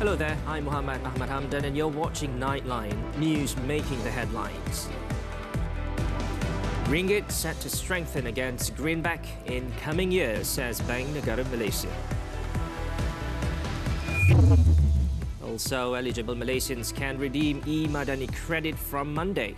Hello there, I'm Muhammed Hamdan and you're watching Nightline, news making the headlines. Ringgit set to strengthen against greenback in coming years, says Bank Negara Malaysia. Also, eligible Malaysians can redeem Emadani credit from Monday.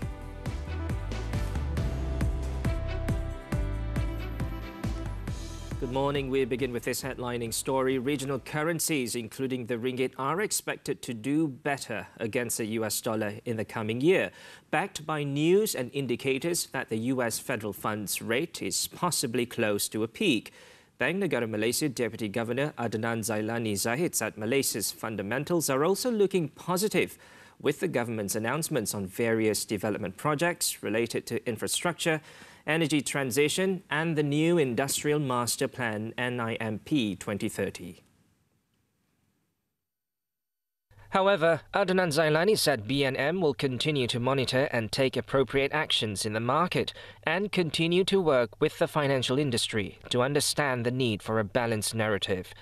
Good morning. We begin with this headlining story. Regional currencies, including the ringgit, are expected to do better against the US dollar in the coming year, backed by news and indicators that the US federal funds rate is possibly close to a peak. Bank Negara Malaysia Deputy Governor Adnan Zahid said Malaysia's fundamentals are also looking positive, with the government's announcements on various development projects related to infrastructure, energy transition and the new Industrial Master Plan NIMP 2030. However, Adnan Zailani said BNM will continue to monitor and take appropriate actions in the market and continue to work with the financial industry to understand the need for a balanced narrative.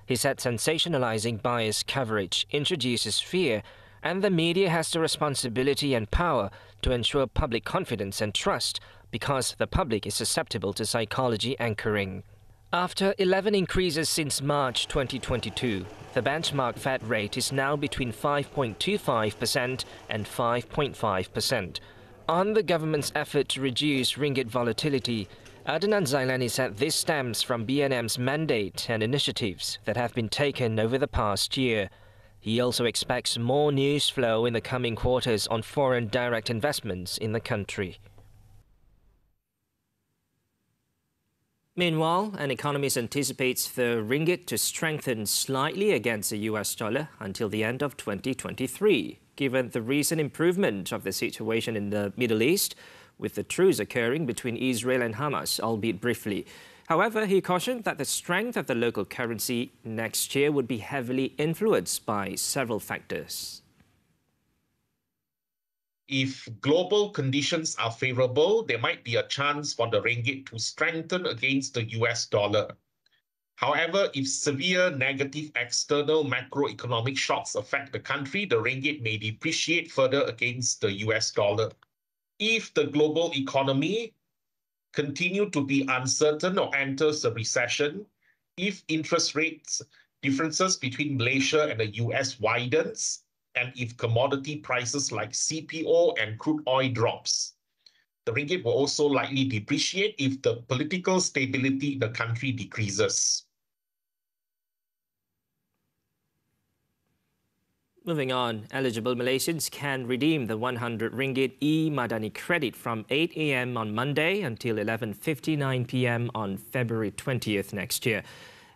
He said sensationalizing biased coverage introduces fear, and the media has the responsibility and power to ensure public confidence and trust, because the public is susceptible to psychology anchoring. After 11 increases since March 2022, the benchmark Fed rate is now between 5.25% and 5.5%. On the government's effort to reduce ringgit volatility, Adnan Zailani said this stems from BNM's mandate and initiatives that have been taken over the past year. He also expects more news flow in the coming quarters on foreign direct investments in the country. Meanwhile, an economist anticipates the ringgit to strengthen slightly against the US dollar until the end of 2023, given the recent improvement of the situation in the Middle East, with the truce occurring between Israel and Hamas, albeit briefly. However, he cautioned that the strength of the local currency next year would be heavily influenced by several factors. If global conditions are favorable, there might be a chance for the ringgit to strengthen against the US dollar. However, if severe negative external macroeconomic shocks affect the country, the ringgit may depreciate further against the US dollar. If the global economy continue to be uncertain or enters a recession, if interest rates differences between Malaysia and the US widens, and if commodity prices like CPO and crude oil drops, the ringgit will also likely depreciate if the political stability in the country decreases. Moving on, eligible Malaysians can redeem the 100 ringgit Emadani credit from 8 a.m. on Monday until 11:59 p.m. on February 20th next year.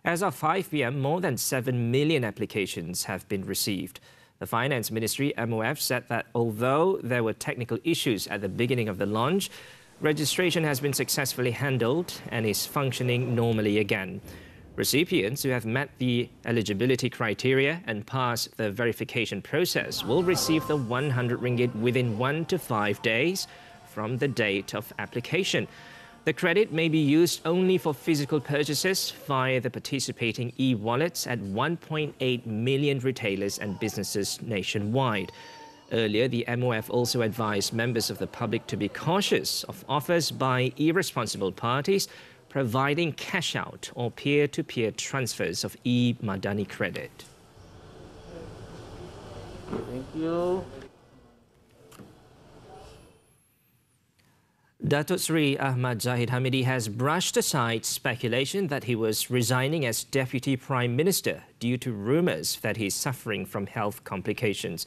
As of 5 p.m., more than 7 million applications have been received. The Finance Ministry, MOF, said that although there were technical issues at the beginning of the launch, registration has been successfully handled and is functioning normally again. Recipients who have met the eligibility criteria and passed the verification process will receive the 100 ringgit within 1 to 5 days from the date of application. The credit may be used only for physical purchases via the participating e-wallets at 1.8 million retailers and businesses nationwide. Earlier, the MOF also advised members of the public to be cautious of offers by irresponsible parties providing cash-out or peer-to-peer transfers of Emadani credit. Thank you. Datuk Seri Ahmad Zahid Hamidi has brushed aside speculation that he was resigning as Deputy Prime Minister due to rumours that he is suffering from health complications.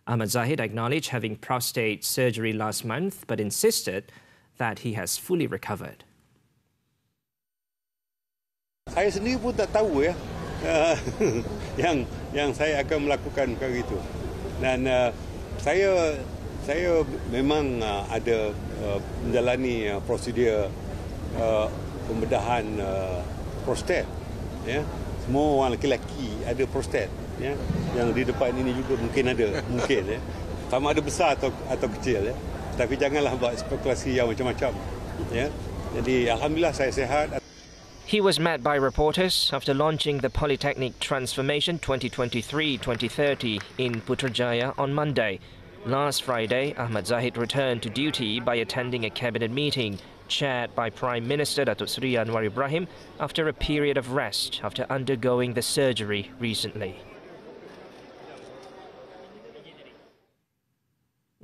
Ahmad Zahid acknowledged having prostate surgery last month but insisted that he has fully recovered. Saya sendiri pun tak tahu yang saya akan melakukan perkara itu. Dan saya memang ada menjalani prosedur pembedahan prostat. Ya. Semua orang lelaki ada prostat. Ya. Yang di depan ini juga mungkin ada, mungkin. Ya. Sama ada besar atau kecil. Ya. Tapi janganlah buat spekulasi yang macam-macam. Ya. Jadi alhamdulillah saya sihat. He was met by reporters after launching the Polytechnic Transformation 2023-2030 in Putrajaya on Monday. Last Friday, Ahmad Zahid returned to duty by attending a cabinet meeting chaired by Prime Minister Datuk Seri Anwar Ibrahim after a period of rest after undergoing the surgery recently.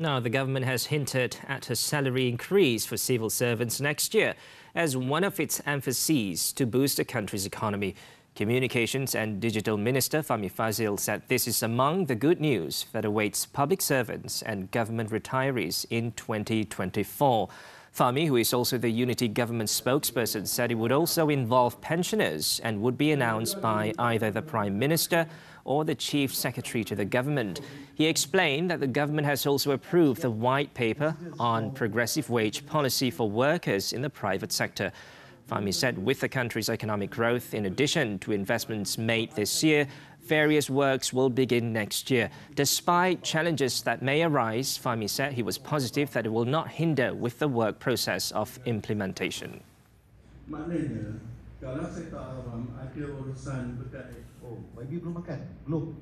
Now, the government has hinted at a salary increase for civil servants next year as one of its emphases to boost the country's economy. Communications and Digital Minister Fahmi Fazil said this is among the good news that awaits public servants and government retirees in 2024. Fahmi, who is also the Unity Government spokesperson, said it would also involve pensioners and would be announced by either the Prime Minister or the Chief Secretary to the government. He explained that the government has also approved the white paper on progressive wage policy for workers in the private sector. Fahmi said with the country's economic growth, in addition to investments made this year, various works will begin next year. Despite challenges that may arise, Fahmi said he was positive that it will not hinder with the work process of implementation. Maknanya, kalau saya tak faham, ada urusan berkait. Oh, baby belum makan? Belum.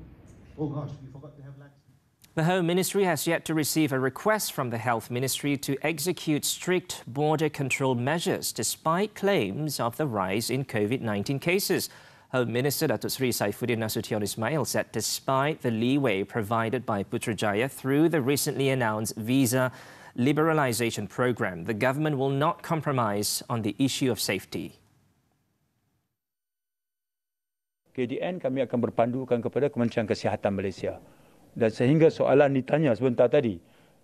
Oh gosh, we forgot to have lunch. The Home Ministry has yet to receive a request from the Health Ministry to execute strict border control measures despite claims of the rise in COVID-19 cases. Home Minister Datuk Seri Saifuddin Nasution Ismail said despite the leeway provided by Putrajaya through the recently announced visa liberalisation program, the government will not compromise on the issue of safety. KDN kami akan berpandukan kepada Kementerian Kesihatan Malaysia. Dan sehingga soalan ditanya sebentar tadi,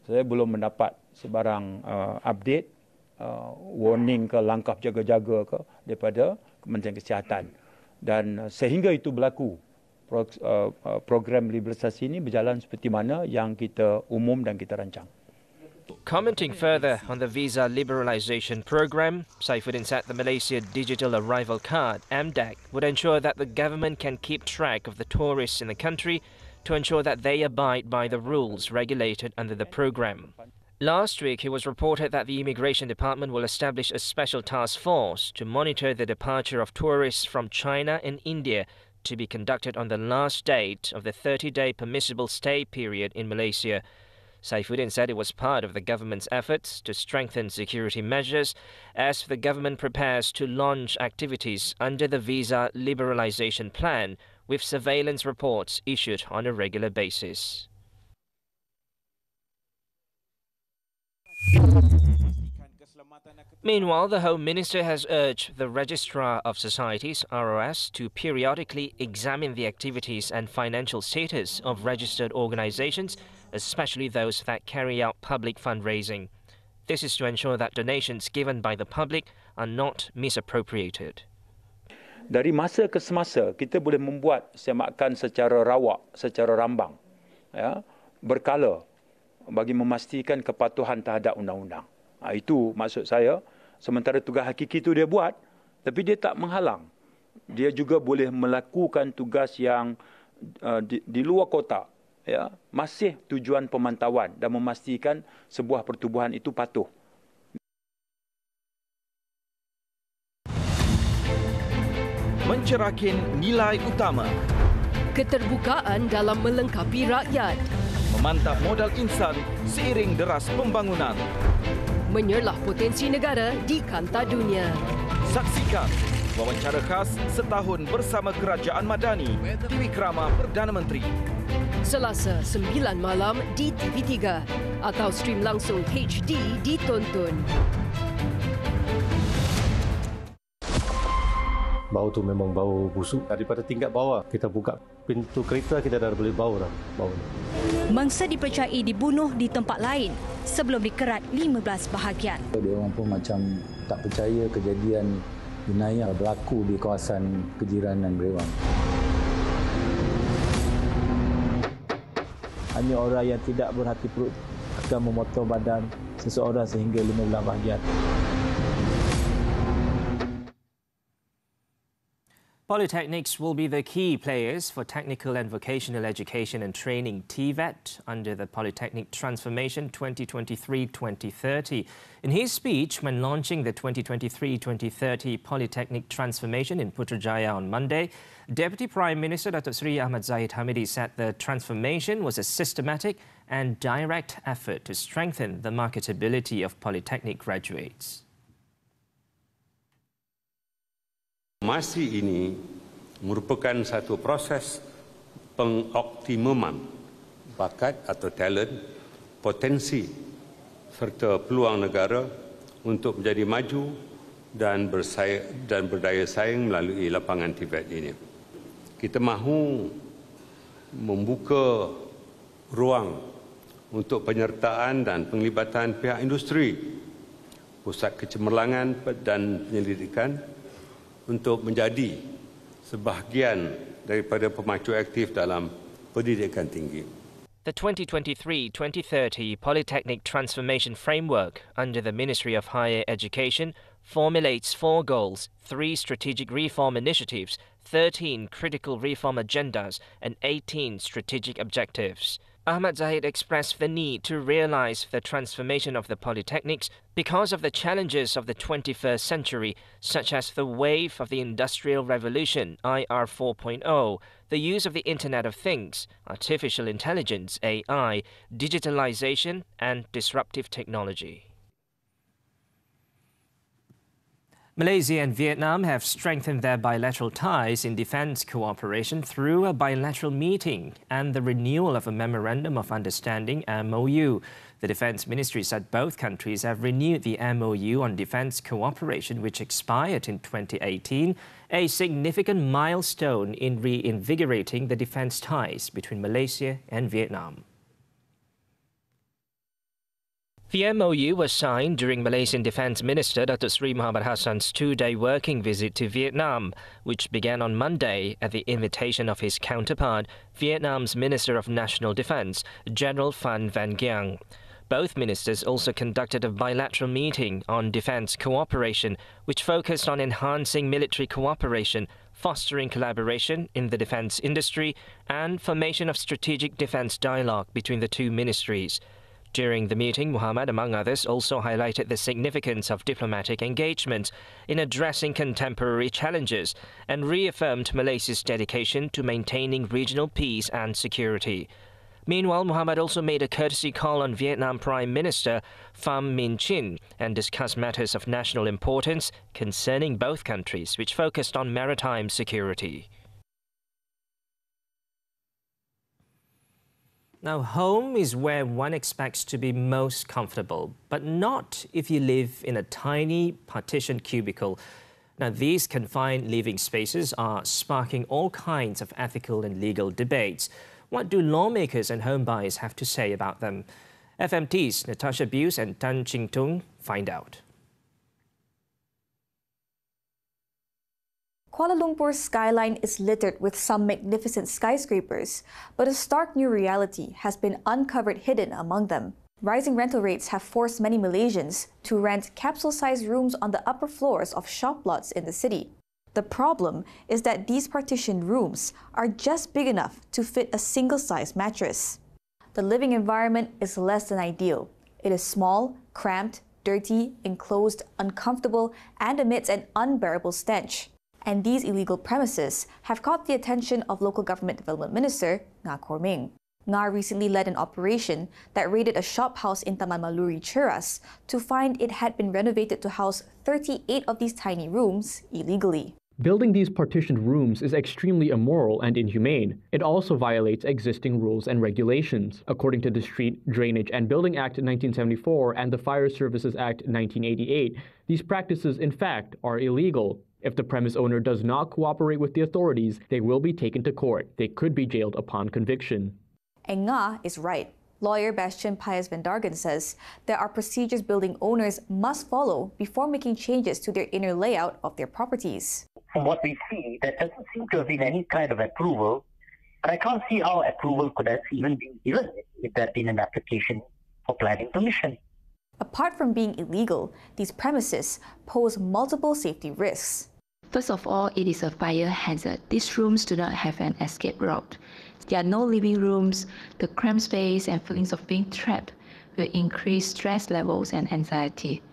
saya belum mendapat sebarang update, warning ke langkah jaga-jaga ke daripada Kementerian Kesihatan. Dan sehingga itu berlaku, program liberalisasi ini berjalan seperti mana yang kita umum dan kita rancang. Commenting further on the visa liberalisation program, Saifuddin said the Malaysia Digital Arrival Card, MDAC, would ensure that the government can keep track of the tourists in the country to ensure that they abide by the rules regulated under the program. Last week, it was reported that the Immigration Department will establish a special task force to monitor the departure of tourists from China and India to be conducted on the last date of the 30-day permissible stay period in Malaysia. Saifuddin said it was part of the government's efforts to strengthen security measures as the government prepares to launch activities under the visa liberalisation plan with surveillance reports issued on a regular basis. Meanwhile, the Home Minister has urged the Registrar of Societies, ROS, to periodically examine the activities and financial status of registered organisations, especially those that carry out public fundraising. This is to ensure that donations given by the public are not misappropriated. Dari masa ke semasa, kita boleh membuat semakan secara rawak, secara rambang, ya, berkala bagi memastikan kepatuhan terhadap undang-undang. Itu maksud saya, sementara tugas hakiki itu dia buat, tapi dia tak menghalang. Dia juga boleh melakukan tugas yang di luar kotak, ya, masih tujuan pemantauan dan memastikan sebuah pertubuhan itu patuh. Mencerakin nilai utama, keterbukaan dalam melengkapi rakyat, memantap modal insan seiring deras pembangunan, menyerlah potensi negara di kancah dunia. Saksikan wawancara khas setahun bersama Kerajaan Madani di Wikrama Perdana Menteri. Selasa 9 malam di TV3 atau stream langsung HD di Tonton. Bau tu memang bau busuk. Daripada tingkat bawah, kita buka pintu kereta, kita dah boleh bau dah. Bau. Mangsa dipercayai dibunuh di tempat lain sebelum dikerat 15 bahagian. Dia orang pun macam tak percaya kejadian jenayah berlaku di kawasan kejiranan Berewang. Hanya orang yang tidak berhati perut akan memotong badan seseorang sehingga 15 bahagian. Polytechnics will be the key players for technical and vocational education and training (TVET) under the Polytechnic Transformation 2023-2030. In his speech when launching the 2023-2030 Polytechnic Transformation in Putrajaya on Monday, Deputy Prime Minister Dr. Sri Ahmad Zahid Hamidi said the transformation was a systematic and direct effort to strengthen the marketability of polytechnic graduates. Masih ini merupakan satu proses pengoptimuman bakat atau talent, potensi serta peluang negara untuk menjadi maju dan berdaya saing melalui lapangan TVET ini. Kita mahu membuka ruang untuk penyertaan dan penglibatan pihak industri, pusat kecemerlangan dan penyelidikan untuk menjadi sebahagian daripada pemacu aktif dalam pendidikan tinggi. The 2023-2030 Polytechnic Transformation Framework under the Ministry of Higher Education formulates 4 goals, 3 strategic reform initiatives, 13 critical reform agendas and 18 strategic objectives. Ahmad Zahid expressed the need to realize the transformation of the polytechnics because of the challenges of the 21st century, such as the wave of the Industrial Revolution, IR 4.0, the use of the Internet of Things, artificial intelligence, AI, digitalization, and disruptive technology. Malaysia and Vietnam have strengthened their bilateral ties in defence cooperation through a bilateral meeting and the renewal of a Memorandum of Understanding MOU. The Defence Ministry said both countries have renewed the MOU on defence cooperation, which expired in 2018, a significant milestone in reinvigorating the defence ties between Malaysia and Vietnam. The MOU was signed during Malaysian Defence Minister Dr. Sri Muhammad Hassan's 2-day working visit to Vietnam, which began on Monday at the invitation of his counterpart, Vietnam's Minister of National Defence, General Phan Van Giang. Both ministers also conducted a bilateral meeting on defence cooperation, which focused on enhancing military cooperation, fostering collaboration in the defence industry, and formation of strategic defence dialogue between the two ministries. During the meeting, Muhammed, among others, also highlighted the significance of diplomatic engagement in addressing contemporary challenges and reaffirmed Malaysia's dedication to maintaining regional peace and security. Meanwhile, Muhammed also made a courtesy call on Vietnam Prime Minister Pham Minh Chinh and discussed matters of national importance concerning both countries, which focused on maritime security. Now, home is where one expects to be most comfortable, but not if you live in a tiny partitioned cubicle. Now, these confined living spaces are sparking all kinds of ethical and legal debates. What do lawmakers and home buyers have to say about them? FMT's Natasha Buse and Tan Ching Tung find out. Kuala Lumpur's skyline is littered with some magnificent skyscrapers, but a stark new reality has been uncovered hidden among them. Rising rental rates have forced many Malaysians to rent capsule-sized rooms on the upper floors of shop lots in the city. The problem is that these partitioned rooms are just big enough to fit a single-sized mattress. The living environment is less than ideal. It is small, cramped, dirty, enclosed, uncomfortable, and emits an unbearable stench. And these illegal premises have caught the attention of Local Government Development Minister Nga Khor Meng. Nga recently led an operation that raided a shop house in Taman Maluri, Cheras, to find it had been renovated to house 38 of these tiny rooms illegally. Building these partitioned rooms is extremely immoral and inhumane. It also violates existing rules and regulations. According to the Street Drainage and Building Act 1974 and the Fire Services Act 1988, these practices, in fact, are illegal. If the premise owner does not cooperate with the authorities, they will be taken to court. They could be jailed upon conviction. And Nga is right. Lawyer Bastian Paez Vendargan says there are procedures building owners must follow before making changes to their inner layout of their properties. From what we see, there doesn't seem to have been any kind of approval, but I can't see how approval could have even been given if there had been an application for planning permission. Apart from being illegal, these premises pose multiple safety risks. First of all, it is a fire hazard. These rooms do not have an escape route. There are no living rooms. The cramped space and feelings of being trapped will increase stress levels and anxiety.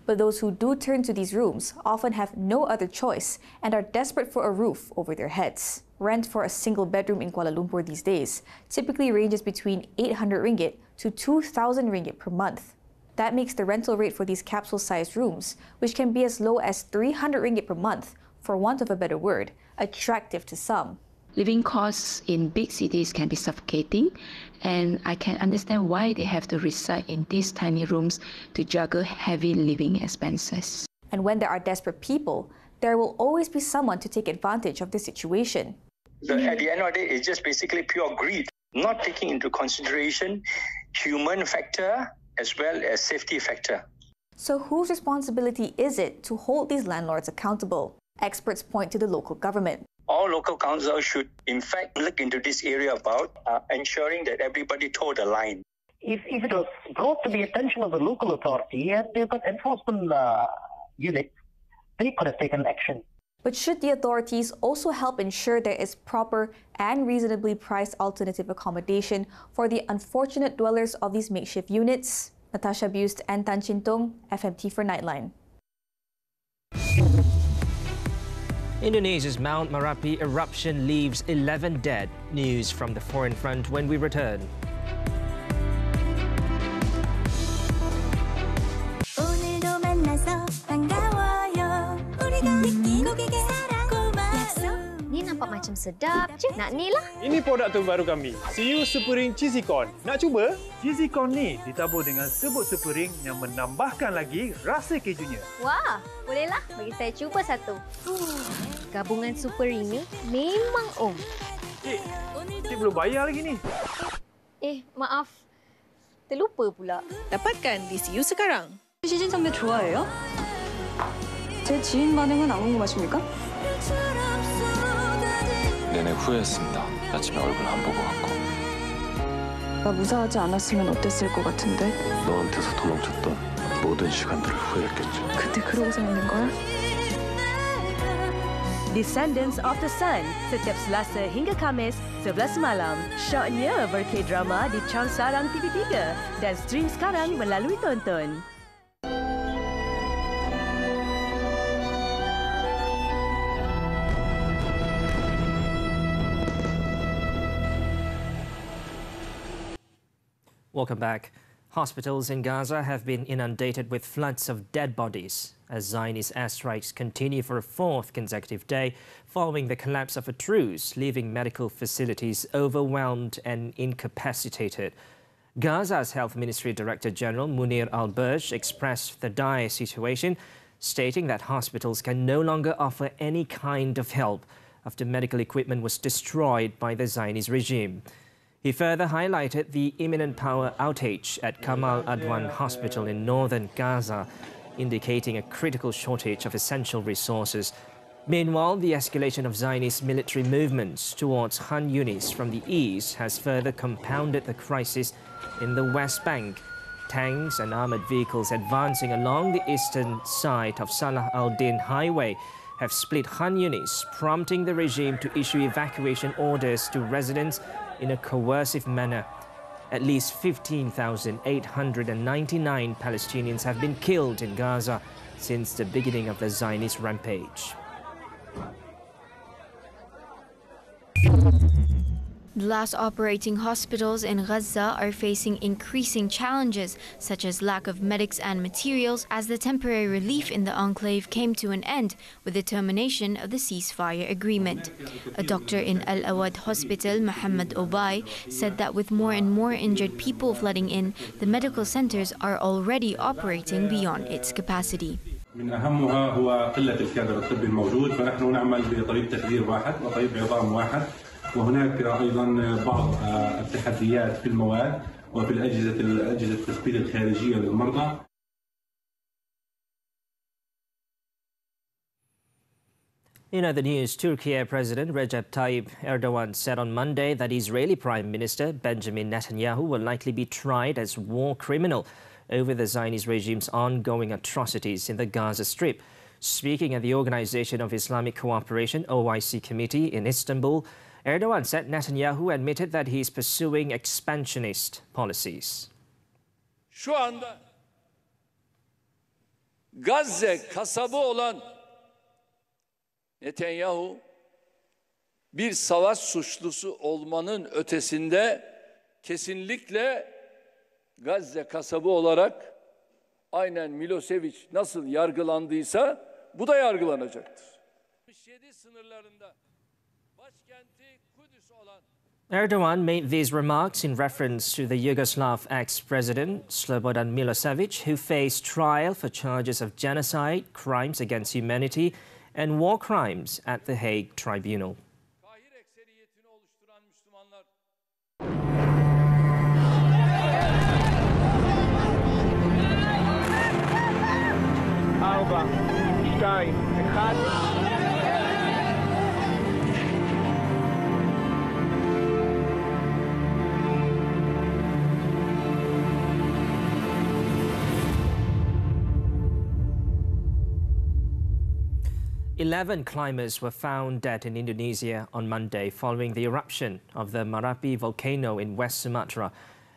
But those who do turn to these rooms often have no other choice and are desperate for a roof over their heads. Rent for a single bedroom in Kuala Lumpur these days typically ranges between 800 ringgit to 2,000 ringgit per month. That makes the rental rate for these capsule-sized rooms, which can be as low as 300 ringgit per month, for want of a better word, attractive to some. Living costs in big cities can be suffocating, and I can understand why they have to reside in these tiny rooms to juggle heavy living expenses. And when there are desperate people, there will always be someone to take advantage of the situation. At the end of the day, it's just basically pure greed, not taking into consideration human factor as well as safety factor. So whose responsibility is it to hold these landlords accountable? Experts point to the local government. All local councils should, in fact, look into this area about ensuring that everybody toe the line. If it was brought to the attention of the local authority and they've got enforcement unit, they could have taken action. But should the authorities also help ensure there is proper and reasonably priced alternative accommodation for the unfortunate dwellers of these makeshift units? Natasha Bust and Tan Chin Tong, FMT for Nightline. Indonesia's Mount Marapi eruption leaves 11 dead. News from the foreign front when we return. Ni nampak macam sedap je. Nak ni lah. Ini produk terbaru kami. Siu Supering Cheesy Corn. Nak cuba? Cheesy Corn ni ditabur dengan sebut supering yang menambahkan lagi rasa kejunya. Wah, bolehlah. Bagi saya cuba satu. Gabungan supering ni memang Cik belum bayar lagi ni. Maaf. Terlupa pula. Dapatkan di Siu sekarang. 시즌 선배 좋아해요? 제 지인 반응은 안 궁금하십니까? 내내 후회했습니다. 아침에 얼굴 안 보고 왔고. 나 무사하지 않았으면 어땠을 것 같은데? 너한테서 도망쳤던 모든 시간들을 후회했겠지. 그때 그러고 생각된 거야? Descendants of the Sun, setiap Selasa hingga Khamis, 11 malam. Syoknya ber-K-drama di Chansarang TV3 dan stream sekarang melalui Tonton. Welcome back. Hospitals in Gaza have been inundated with floods of dead bodies as Zionist airstrikes continue for a fourth consecutive day following the collapse of a truce, leaving medical facilities overwhelmed and incapacitated. Gaza's Health Ministry Director General Munir al-Burj expressed the dire situation, stating that hospitals can no longer offer any kind of help after medical equipment was destroyed by the Zionist regime. He further highlighted the imminent power outage at Kamal Adwan Hospital in northern Gaza, indicating a critical shortage of essential resources. Meanwhile, the escalation of Zionist military movements towards Khan Yunis from the east has further compounded the crisis in the West Bank. Tanks and armoured vehicles advancing along the eastern side of Salah al-Din Highway have split Khan Yunis, prompting the regime to issue evacuation orders to residents in a coercive manner. At least 15,899 Palestinians have been killed in Gaza since the beginning of the Zionist rampage. The last operating hospitals in Gaza are facing increasing challenges, such as lack of medics and materials, as the temporary relief in the enclave came to an end with the termination of the ceasefire agreement. A doctor in Al-Awad Hospital, Muhammed said that with more and more injured people flooding in, the medical centers are already operating beyond its capacity. من أهمها هو قلة الكادر الطبي الموجود، فنحن نعمل بطريق تخدير واحد وطريق عظام واحد، وهناك أيضا بعض التحديات في المواد وفي الأجهزة التثبيت الخارجية للمرضى. In other news, Turkey President Recep Tayyip Erdogan said on Monday that Israeli Prime Minister Benjamin Netanyahu will likely be tried as war criminal over the Zionist regime's ongoing atrocities in the Gaza Strip. Speaking at the Organization of Islamic Cooperation (OIC) committee in Istanbul, Erdogan said Netanyahu admitted that he is pursuing expansionist policies. Şu anda Gazze kasabı olan Netanyahu bir savaş suçlusu olmanın ötesinde kesinlikle Gazze kasabı olarak aynen Milosevic nasıl yargılandıysa bu da yargılanacaktır. 67 sınırlarında başkenti Kudüs olan Erdogan made these remarks in reference to the Yugoslav ex-president Slobodan Milosevic, who faced trial for charges of genocide, crimes against humanity and war crimes at the Hague Tribunal. Eleven climbers were found dead in Indonesia on Monday following the eruption of the Marapi volcano in West Sumatra,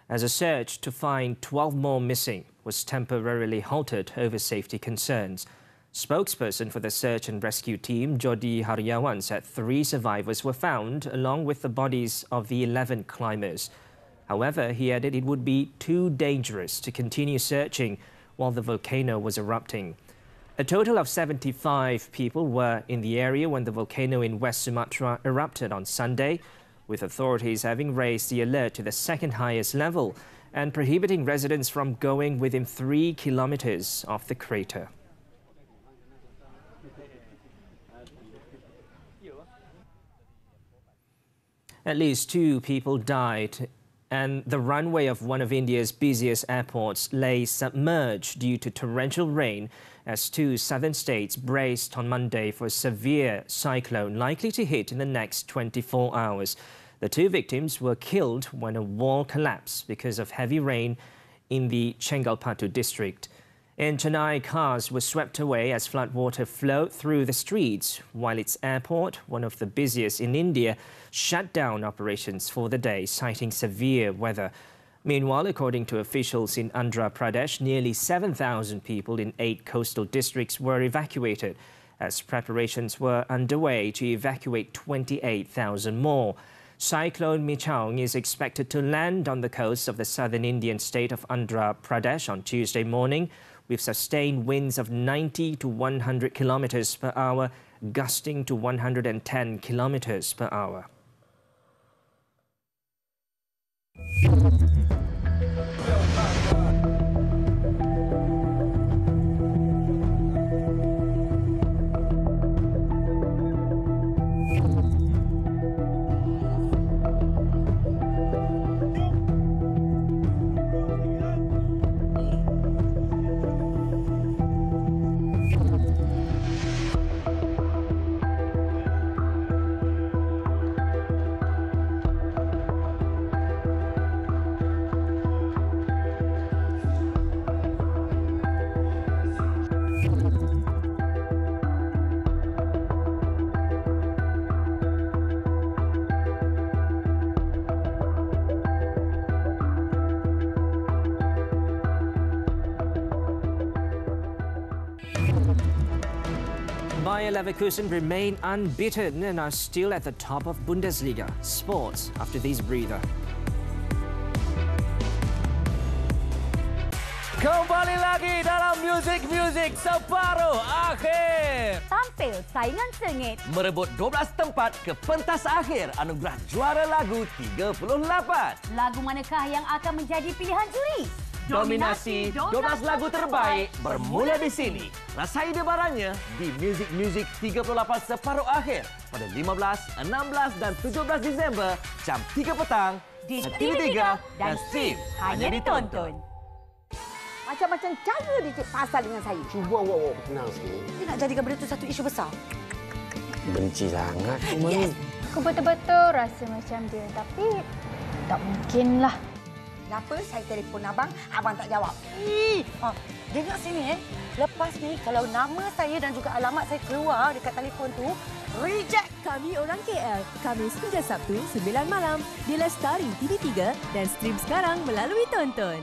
as a search to find 12 more missing was temporarily halted over safety concerns. Spokesperson for the search and rescue team, Jody Haryawan, said 3 survivors were found along with the bodies of the 11 climbers. However, he added it would be too dangerous to continue searching while the volcano was erupting. A total of 75 people were in the area when the volcano in West Sumatra erupted on Sunday, with authorities having raised the alert to the second highest level and prohibiting residents from going within 3 kilometers of the crater. At least 2 people died, and the runway of one of India's busiest airports lay submerged due to torrential rain as 2 southern states braced on Monday for a severe cyclone likely to hit in the next 24 hours. The 2 victims were killed when a wall collapsed because of heavy rain in the Chengalpattu district. In Chennai, cars were swept away as floodwater flowed through the streets, while its airport, one of the busiest in India, shut down operations for the day, citing severe weather. Meanwhile, according to officials in Andhra Pradesh, nearly 7,000 people in 8 coastal districts were evacuated, as preparations were underway to evacuate 28,000 more. Cyclone Mithi is expected to land on the coast of the southern Indian state of Andhra Pradesh on Tuesday morning, with sustained winds of 90 to 100 kilometers per hour, gusting to 110 kilometers per hour. Bayer Leverkusen remain unbeaten and are still at the top of Bundesliga. Sports after this breather. Kembali lagi dalam Music separuh akhir. Tampil saingan sengit. Merebut 12 tempat ke pentas akhir anugerah juara lagu 38. Lagu manakah yang akan menjadi pilihan juri? Dominasi 12 lagu terbaik bermula di sini. Rasai debarannya di Music 38 separuh akhir pada 15, 16 dan 17 Disember jam 3 petang di TV3 dan stream hanya ditonton. Macam-macam cara dia cik pasal dengan saya. Cuba awak tenang sikit. Dia nak jadikan benda itu satu isu besar. Benci sangat cuma ni. Aku betul-betul rasa macam dia, tapi tak mungkinlah. Kenapa saya telefon abang tak jawab? Dengar sini lepas ni kalau nama saya dan juga alamat saya keluar dekat telefon tu, reject. Kami Orang KL, Khamis hingga Sabtu 9 malam di Lestari TV3 dan stream sekarang melalui Tonton.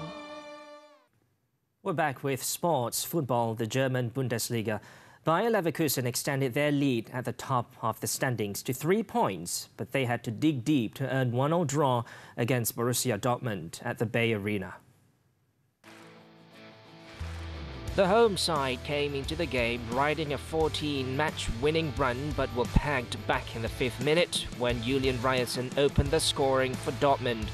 We're back with sports. Football, the German Bundesliga. Bayer Leverkusen extended their lead at the top of the standings to 3 points, but they had to dig deep to earn 1-0 draw against Borussia Dortmund at the Bay Arena. The home side came into the game riding a 14-match winning run, but were packed back in the 5th minute when Julian Ryerson opened the scoring for Dortmund.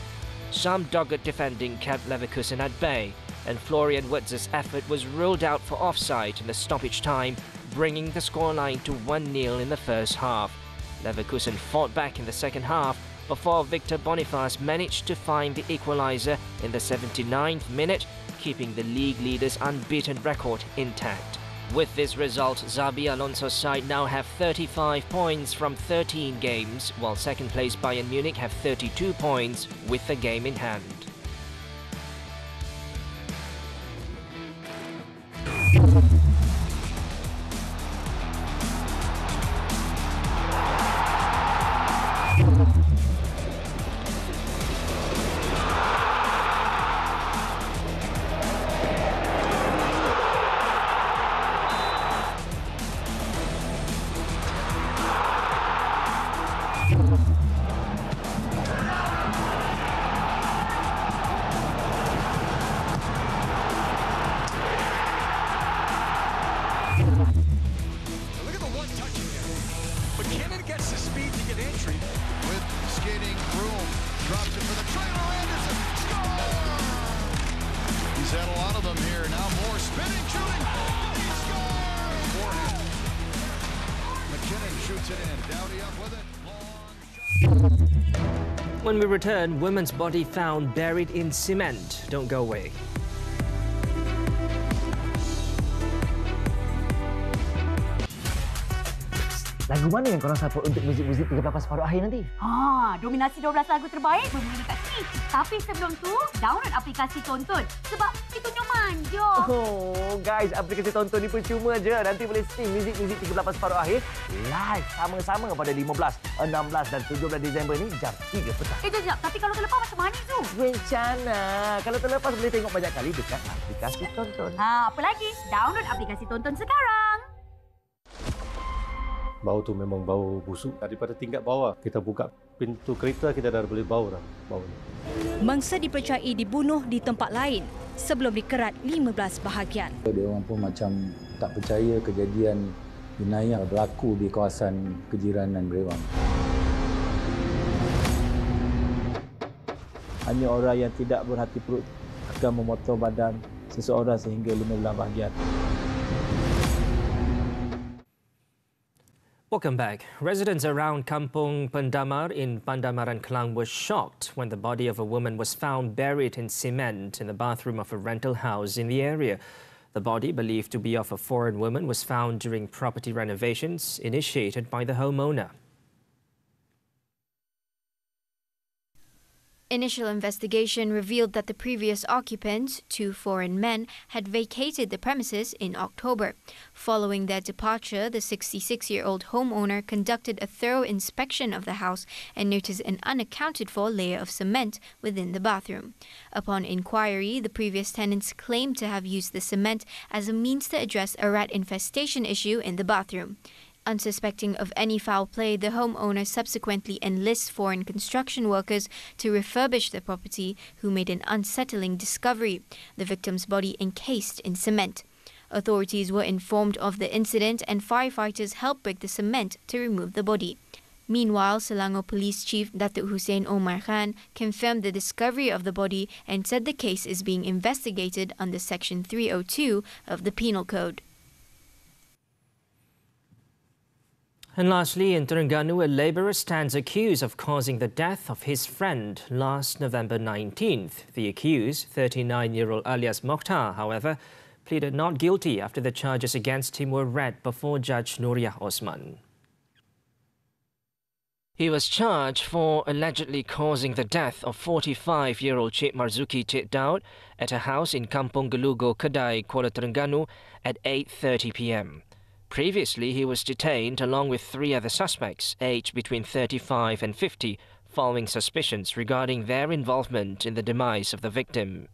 Some dogged defending kept Leverkusen at bay, and Florian Wirtz's effort was ruled out for offside in the stoppage time, bringing the scoreline to 1-0 in the first half. Leverkusen fought back in the second half before Victor Boniface managed to find the equaliser in the 79th minute, keeping the league leaders' unbeaten record intact. With this result, Xabi Alonso's side now have 35 points from 13 games, while second place Bayern Munich have 32 points with the game in hand. When we return, woman's body found buried in cement. Don't go away. Lagu mana yang korang support untuk muzik-muzik 13 separuh akhir nanti? Dominasi 12 lagu terbaik bermula dekat sini. Tapi sebelum tu, download aplikasi Tonton. Sebab itunya manja. Oh, guys, aplikasi Tonton ni percuma je. Nanti boleh stream muzik-muzik 13 separuh akhir live sama-sama pada 15, 16 dan 17 Disember ni jam 3 petang. Sekejap. Tapi kalau terlepas macam mana tu? Rencana. Kalau terlepas boleh tengok banyak kali dekat aplikasi Tonton. Apa lagi? Download aplikasi Tonton sekarang. Bau tu memang bau busuk. Daripada tingkat bawah, kita buka pintu kereta, kita dah boleh bau dah. Bau ni. Mangsa dipercayai dibunuh di tempat lain sebelum dikerat 15 bahagian. Dia orang pun macam tak percaya kejadian jenayah berlaku di kawasan kejiranan Berewang. Hanya orang yang tidak berhati perut akan memotong badan seseorang sehingga 15 bahagian. Welcome back. Residents around Kampung Pendamar in Pandamaran, Kelang were shocked when the body of a woman was found buried in cement in the bathroom of a rental house in the area. The body, believed to be of a foreign woman, was found during property renovations initiated by the homeowner. Initial investigation revealed that the previous occupants, 2 foreign men, had vacated the premises in October. Following their departure, the 66-year-old homeowner conducted a thorough inspection of the house and noticed an unaccounted-for layer of cement within the bathroom. Upon inquiry, the previous tenants claimed to have used the cement as a means to address a rat infestation issue in the bathroom. Unsuspecting of any foul play, the homeowner subsequently enlists foreign construction workers to refurbish the property, who made an unsettling discovery: the victim's body encased in cement. Authorities were informed of the incident and firefighters helped break the cement to remove the body. Meanwhile, Selangor Police Chief Datuk Hussein Omar Khan confirmed the discovery of the body and said the case is being investigated under Section 302 of the Penal Code. And lastly, in Terengganu, a labourer stands accused of causing the death of his friend last November 19th. The accused, 39-year-old alias Mokhtar, however, pleaded not guilty after the charges against him were read before Judge Nuriyah Osman. He was charged for allegedly causing the death of 45-year-old Cik Marzuki Cik Daud at a house in Kampung Gelugo, Kedai, Kuala Terengganu at 8:30 p.m. Previously, he was detained along with 3 other suspects, aged between 35 and 50, following suspicions regarding their involvement in the demise of the victim.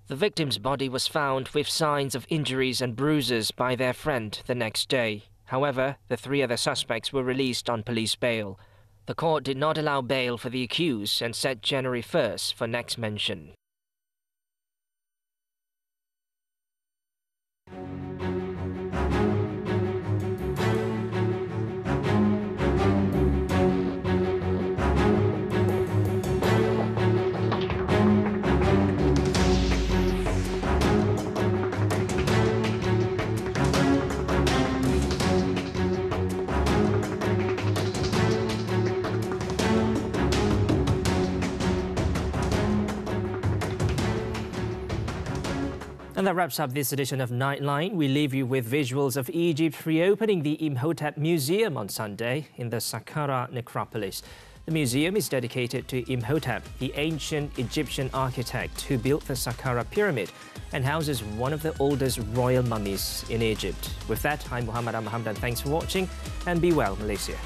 The victim's body was found with signs of injuries and bruises by their friend the next day. However, the 3 other suspects were released on police bail. The court did not allow bail for the accused and set January 1st for next mention. And that wraps up this edition of Nightline. We leave you with visuals of Egypt reopening the Imhotep Museum on Sunday in the Saqqara necropolis. The museum is dedicated to Imhotep, the ancient Egyptian architect who built the Saqqara pyramid and houses one of the oldest royal mummies in Egypt. With that, I'm Muhammed. I'm Hamdan. Thanks for watching and be well, Malaysia.